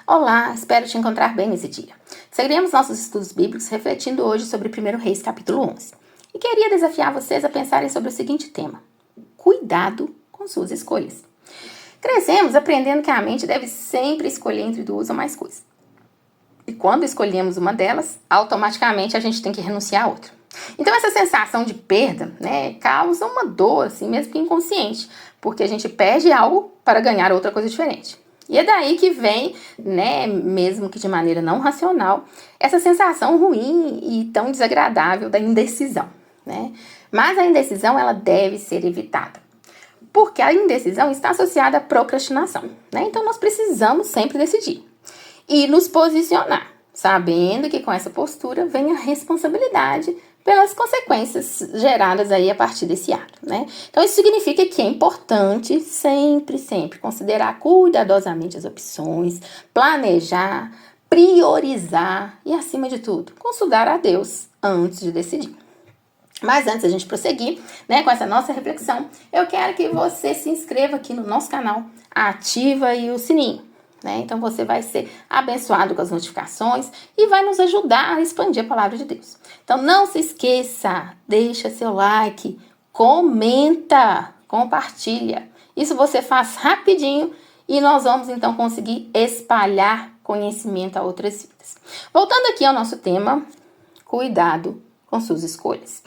Olá, espero te encontrar bem nesse dia. Seguiremos nossos estudos bíblicos refletindo hoje sobre 1 Reis capítulo 11. E queria desafiar vocês a pensarem sobre o seguinte tema: cuidado com suas escolhas. Crescemos aprendendo que a mente deve sempre escolher entre duas ou mais coisas. E quando escolhemos uma delas, automaticamente a gente tem que renunciar a outra. Então essa sensação de perda, causa uma dor, assim, mesmo que inconsciente, porque a gente perde algo para ganhar outra coisa diferente. E é daí que vem, mesmo que de maneira não racional, essa sensação ruim e tão desagradável da indecisão, Mas a indecisão, ela deve ser evitada, porque a indecisão está associada à procrastinação, Então nós precisamos sempre decidir e nos posicionar, sabendo que com essa postura vem a responsabilidade pelas consequências geradas aí a partir desse ato, Então isso significa que é importante sempre considerar cuidadosamente as opções, planejar, priorizar e, acima de tudo, consultar a Deus antes de decidir. Mas antes da gente prosseguir, com essa nossa reflexão, eu quero que você se inscreva aqui no nosso canal, ativa aí o sininho. Então você vai ser abençoado com as notificações e vai nos ajudar a expandir a palavra de Deus. Então não se esqueça, deixa seu like, comenta, compartilha. Isso você faz rapidinho e nós vamos então conseguir espalhar conhecimento a outras vidas. Voltando aqui ao nosso tema, cuidado com suas escolhas.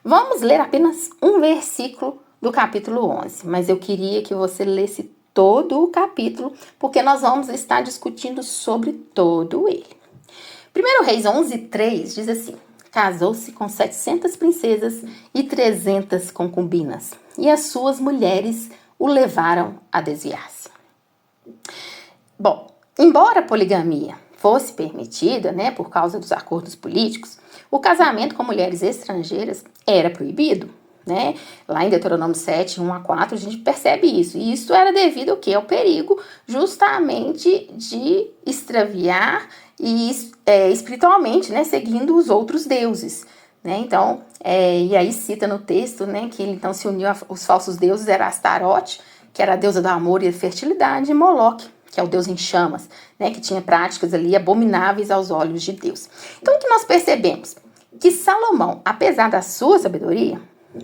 Vamos ler apenas um versículo do capítulo 11, mas eu queria que você lesse todo o capítulo, porque nós vamos estar discutindo sobre todo ele. 1 Reis 11:3 diz assim: casou-se com 700 princesas e 300 concubinas, e as suas mulheres o levaram a desviar-se. Bom, embora a poligamia fosse permitida, por causa dos acordos políticos, o casamento com mulheres estrangeiras era proibido. Lá em Deuteronômio 7, 1-4, a gente percebe isso. E isso era devido ao quê? Ao perigo justamente de extraviar e espiritualmente, seguindo os outros deuses. Então, e aí cita no texto, que ele então se uniu aos falsos deuses, era Astarote, que era a deusa do amor e da fertilidade, e Moloque, que é o deus em chamas, que tinha práticas ali abomináveis aos olhos de Deus. Então, o que nós percebemos? Que Salomão, apesar da sua sabedoria,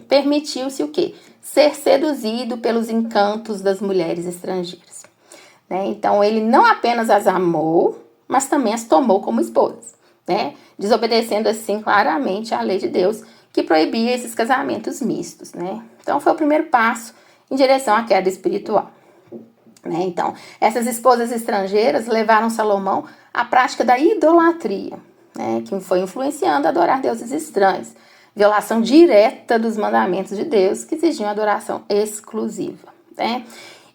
permitiu-se o quê? Ser seduzido pelos encantos das mulheres estrangeiras. Então, ele não apenas as amou, mas também as tomou como esposas, desobedecendo assim claramente à lei de Deus, que proibia esses casamentos mistos, Então, foi o primeiro passo em direção à queda espiritual. Então, essas esposas estrangeiras levaram Salomão à prática da idolatria, que foi influenciando a adorar deuses estranhos, violação direta dos mandamentos de Deus, que exigiam adoração exclusiva.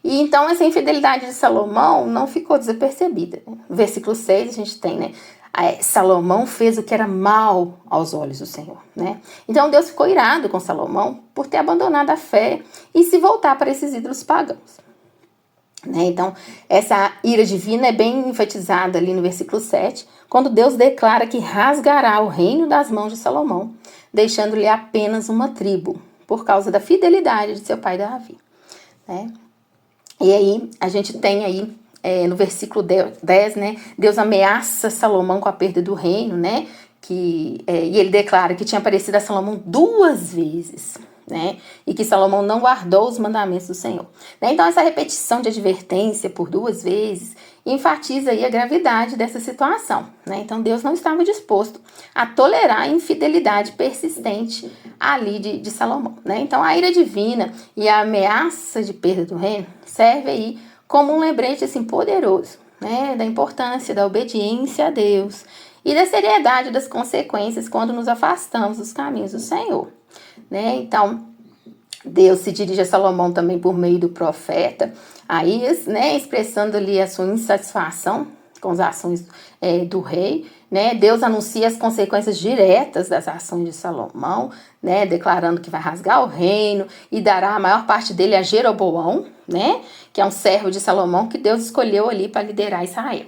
E então essa infidelidade de Salomão não ficou desapercebida. No versículo 6 a gente tem, Salomão fez o que era mal aos olhos do Senhor. Então Deus ficou irado com Salomão por ter abandonado a fé e se voltar para esses ídolos pagãos. Então, essa ira divina é bem enfatizada ali no versículo 7, quando Deus declara que rasgará o reino das mãos de Salomão, deixando-lhe apenas uma tribo, por causa da fidelidade de seu pai Davi. E aí, a gente tem aí, no versículo 10, Deus ameaça Salomão com a perda do reino, e ele declara que tinha aparecido a Salomão 2 vezes, e que Salomão não guardou os mandamentos do Senhor. Então, essa repetição de advertência por 2 vezes enfatiza aí a gravidade dessa situação. Então, Deus não estava disposto a tolerar a infidelidade persistente ali de Salomão. Então, a ira divina e a ameaça de perda do reino serve aí como um lembrete assim, poderoso, da importância da obediência a Deus e da seriedade das consequências quando nos afastamos dos caminhos do Senhor. Então, Deus se dirige a Salomão também por meio do profeta, aí, expressando ali a sua insatisfação com as ações do rei, Deus anuncia as consequências diretas das ações de Salomão, declarando que vai rasgar o reino e dará a maior parte dele a Jeroboão, que é um servo de Salomão que Deus escolheu ali para liderar Israel.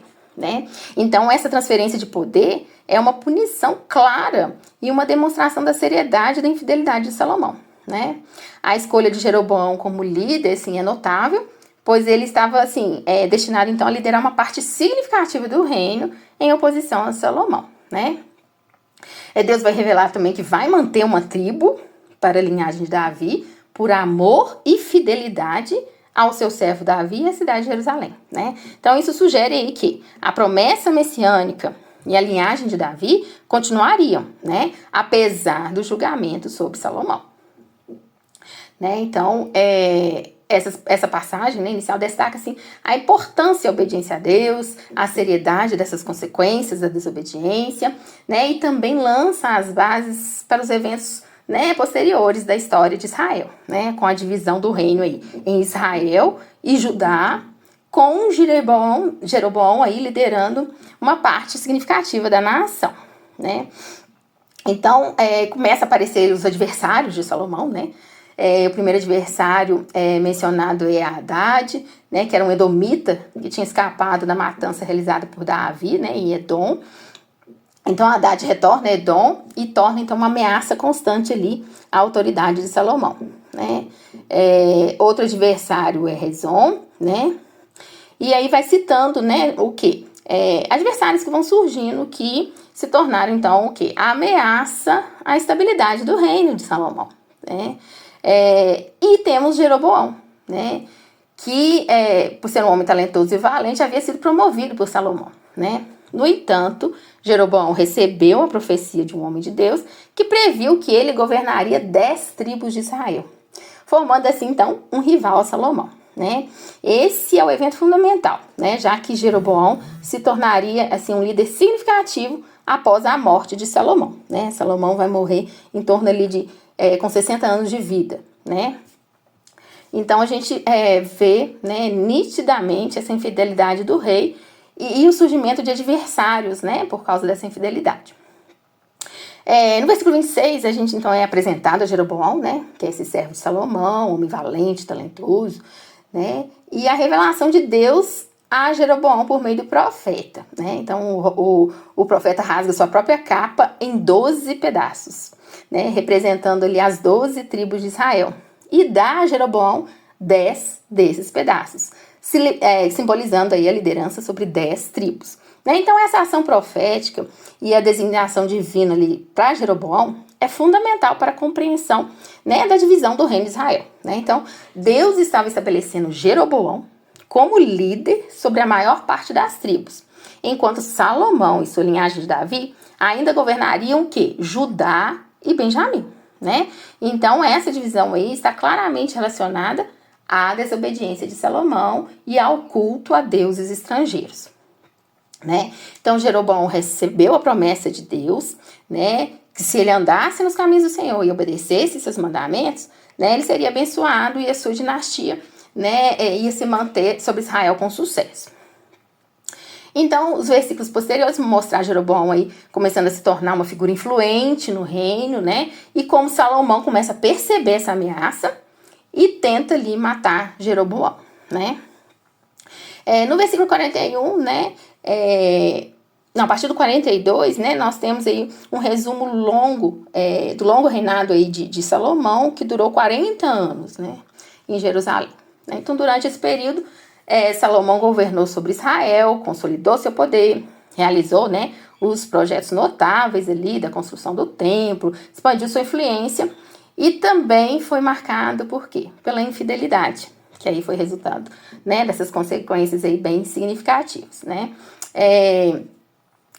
Então, essa transferência de poder é uma punição clara e uma demonstração da seriedade da infidelidade de Salomão. A escolha de Jeroboão como líder, sim, é notável, pois ele estava assim destinado então a liderar uma parte significativa do reino em oposição a Salomão, né? Deus vai revelar também que vai manter uma tribo para a linhagem de Davi por amor e fidelidade ao seu servo Davi e à cidade de Jerusalém, né? Então isso sugere aí que a promessa messiânica e a linhagem de Davi continuariam, né? Apesar do julgamento sobre Salomão, né? Então essa passagem, né, inicial destaca assim, a importância da obediência a Deus, a seriedade dessas consequências da desobediência, né, e também lança as bases para os eventos, né, posteriores da história de Israel, né, com a divisão do reino aí em Israel e Judá, com Jeroboão aí liderando uma parte significativa da nação, né. Então começa a aparecer os adversários de Salomão, né. O primeiro adversário mencionado é Haddad, né, que era um edomita que tinha escapado da matança realizada por Davi, né, em Edom. Então Haddad retorna a Edom e torna então uma ameaça constante ali à autoridade de Salomão, né. Outro adversário é Rezon, né, e aí vai citando, né, o quê? Adversários que vão surgindo que se tornaram então o quê? A ameaça à estabilidade do reino de Salomão, né. E temos Jeroboão, né, que por ser um homem talentoso e valente havia sido promovido por Salomão, né. No entanto, Jeroboão recebeu a profecia de um homem de Deus que previu que ele governaria 10 tribos de Israel, formando assim então um rival a Salomão, né. Esse é o evento fundamental, né, já que Jeroboão se tornaria assim um líder significativo após a morte de Salomão, né. Salomão vai morrer em torno ali com 60 anos de vida, né? Então a gente vê, né, nitidamente essa infidelidade do rei e o surgimento de adversários, né, por causa dessa infidelidade. No versículo 26, a gente então é apresentado a Jeroboão, né, que é esse servo de Salomão, homem valente, talentoso, né, e a revelação de Deus a Jeroboão por meio do profeta, né. Então o profeta rasga sua própria capa em 12 pedaços, né, representando ali as 12 tribos de Israel, e dá a Jeroboão 10 desses pedaços, simbolizando aí a liderança sobre 10 tribos. Né? Então essa ação profética e a designação divina ali para Jeroboão é fundamental para a compreensão, né, da divisão do reino de Israel. Né? Então Deus estava estabelecendo Jeroboão como líder sobre a maior parte das tribos, enquanto Salomão e sua linhagem de Davi ainda governariam o quê? Judá e Benjamim, né? Então essa divisão aí está claramente relacionada à desobediência de Salomão e ao culto a deuses estrangeiros, né? Então Jeroboão recebeu a promessa de Deus, né, que se ele andasse nos caminhos do Senhor e obedecesse seus mandamentos, né, ele seria abençoado e a sua dinastia, né, ia se manter sobre Israel com sucesso. Então, os versículos posteriores vão mostrar Jeroboão aí começando a se tornar uma figura influente no reino, né? E como Salomão começa a perceber essa ameaça e tenta ali matar Jeroboão, né? No versículo 41, né? A partir do 42, né? Nós temos aí um resumo longo do longo reinado aí de Salomão, que durou 40 anos, né? Em Jerusalém. Então, durante esse período, Salomão governou sobre Israel, consolidou seu poder, realizou, né, os projetos notáveis ali da construção do templo, expandiu sua influência e também foi marcado por quê? Pela infidelidade, que aí foi resultado, né, dessas consequências aí bem significativas, né.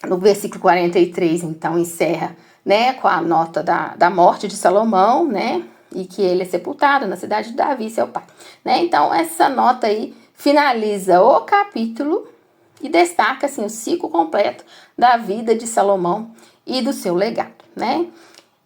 No versículo 43, então, encerra, né, com a nota da morte de Salomão, né, e que ele é sepultado na cidade de Davi, seu pai, né. Então, essa nota aí finaliza o capítulo e destaca assim, o ciclo completo da vida de Salomão e do seu legado, né?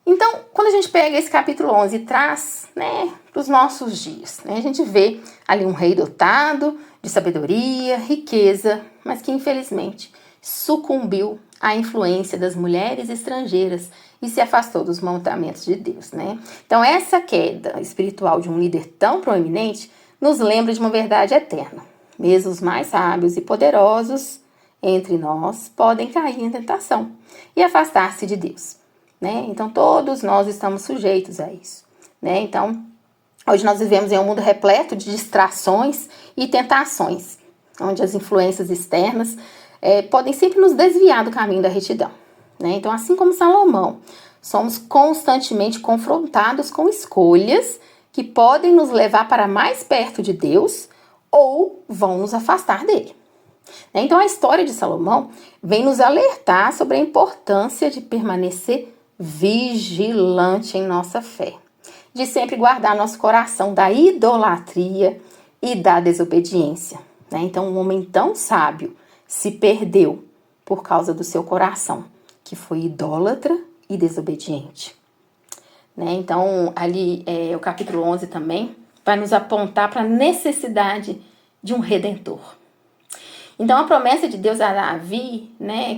Então, quando a gente pega esse capítulo 11 e traz, né, para os nossos dias, né, a gente vê ali um rei dotado de sabedoria, riqueza, mas que infelizmente sucumbiu à influência das mulheres estrangeiras e se afastou dos mandamentos de Deus, né? Então, essa queda espiritual de um líder tão proeminente nos lembra de uma verdade eterna. Mesmo os mais sábios e poderosos entre nós podem cair em tentação e afastar-se de Deus, né? Então, todos nós estamos sujeitos a isso, né? Então, Hoje nós vivemos em um mundo repleto de distrações e tentações, onde as influências externas podem sempre nos desviar do caminho da retidão, né? Então, assim como Salomão, somos constantemente confrontados com escolhas que podem nos levar para mais perto de Deus ou vão nos afastar dele. Então, a história de Salomão vem nos alertar sobre a importância de permanecer vigilante em nossa fé, de sempre guardar nosso coração da idolatria e da desobediência. Então, um homem tão sábio se perdeu por causa do seu coração, que foi idólatra e desobediente. Então, ali o capítulo 11 também vai nos apontar para a necessidade de um redentor. Então, a promessa de Deus a Davi,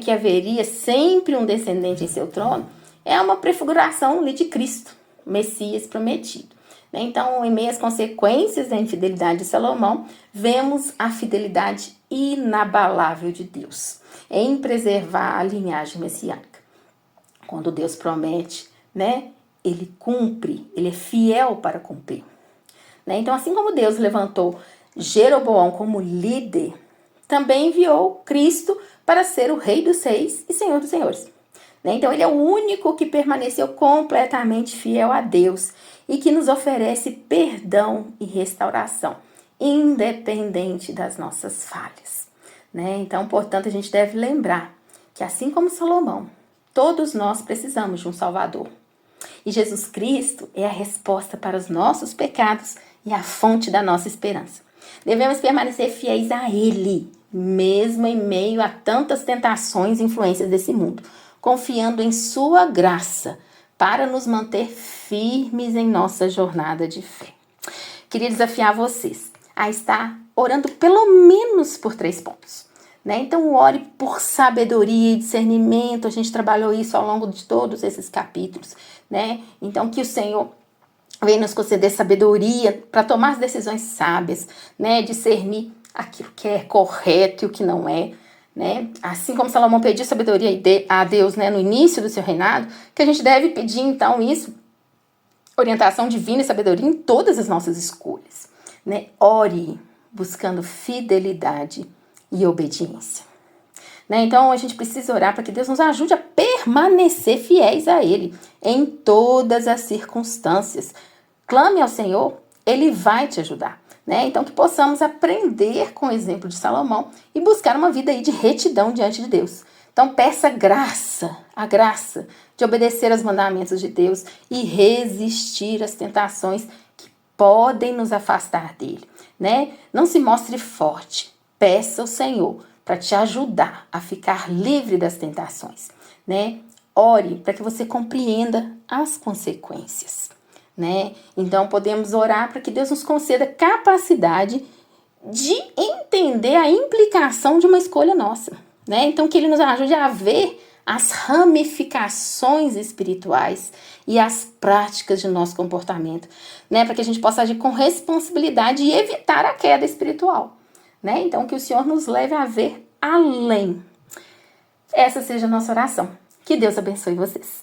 que haveria sempre um descendente em seu trono, é uma prefiguração de Cristo, Messias prometido. Então, em meio às consequências da infidelidade de Salomão, vemos a fidelidade inabalável de Deus em preservar a linhagem messiânica. Quando Deus promete, ele cumpre, ele é fiel para cumprir. Então, assim como Deus levantou Jeroboão como líder, também enviou Cristo para ser o Rei dos Reis e Senhor dos Senhores. Então, ele é o único que permaneceu completamente fiel a Deus e que nos oferece perdão e restauração, independente das nossas falhas. Então, portanto, a gente deve lembrar que, assim como Salomão, todos nós precisamos de um Salvador. E Jesus Cristo é a resposta para os nossos pecados e a fonte da nossa esperança. Devemos permanecer fiéis a Ele, mesmo em meio a tantas tentações e influências desse mundo, confiando em sua graça para nos manter firmes em nossa jornada de fé. Queria desafiar vocês a estar orando pelo menos por 3 pontos. Então, ore por sabedoria e discernimento. A gente trabalhou isso ao longo de todos esses capítulos. Então, que o Senhor venha nos conceder sabedoria para tomar as decisões sábias, discernir aquilo que é correto e o que não é. Assim como Salomão pediu sabedoria a Deus no início do seu reinado, que a gente deve pedir então isso, orientação divina e sabedoria em todas as nossas escolhas. Ore buscando fidelidade e obediência. Então a gente precisa orar para que Deus nos ajude a permanecer fiéis a Ele em todas as circunstâncias. Clame ao Senhor, Ele vai te ajudar. Então que possamos aprender com o exemplo de Salomão e buscar uma vida de retidão diante de Deus. Então peça a graça de obedecer aos mandamentos de Deus e resistir às tentações que podem nos afastar dele. Não se mostre forte, peça ao Senhor para te ajudar a ficar livre das tentações. Ore para que você compreenda as consequências. Então podemos orar para que Deus nos conceda capacidade de entender a implicação de uma escolha nossa. Então que Ele nos ajude a ver as ramificações espirituais e as práticas de nosso comportamento, para que a gente possa agir com responsabilidade e evitar a queda espiritual. Então que o Senhor nos leve a ver além. Essa seja a nossa oração. Que Deus abençoe vocês.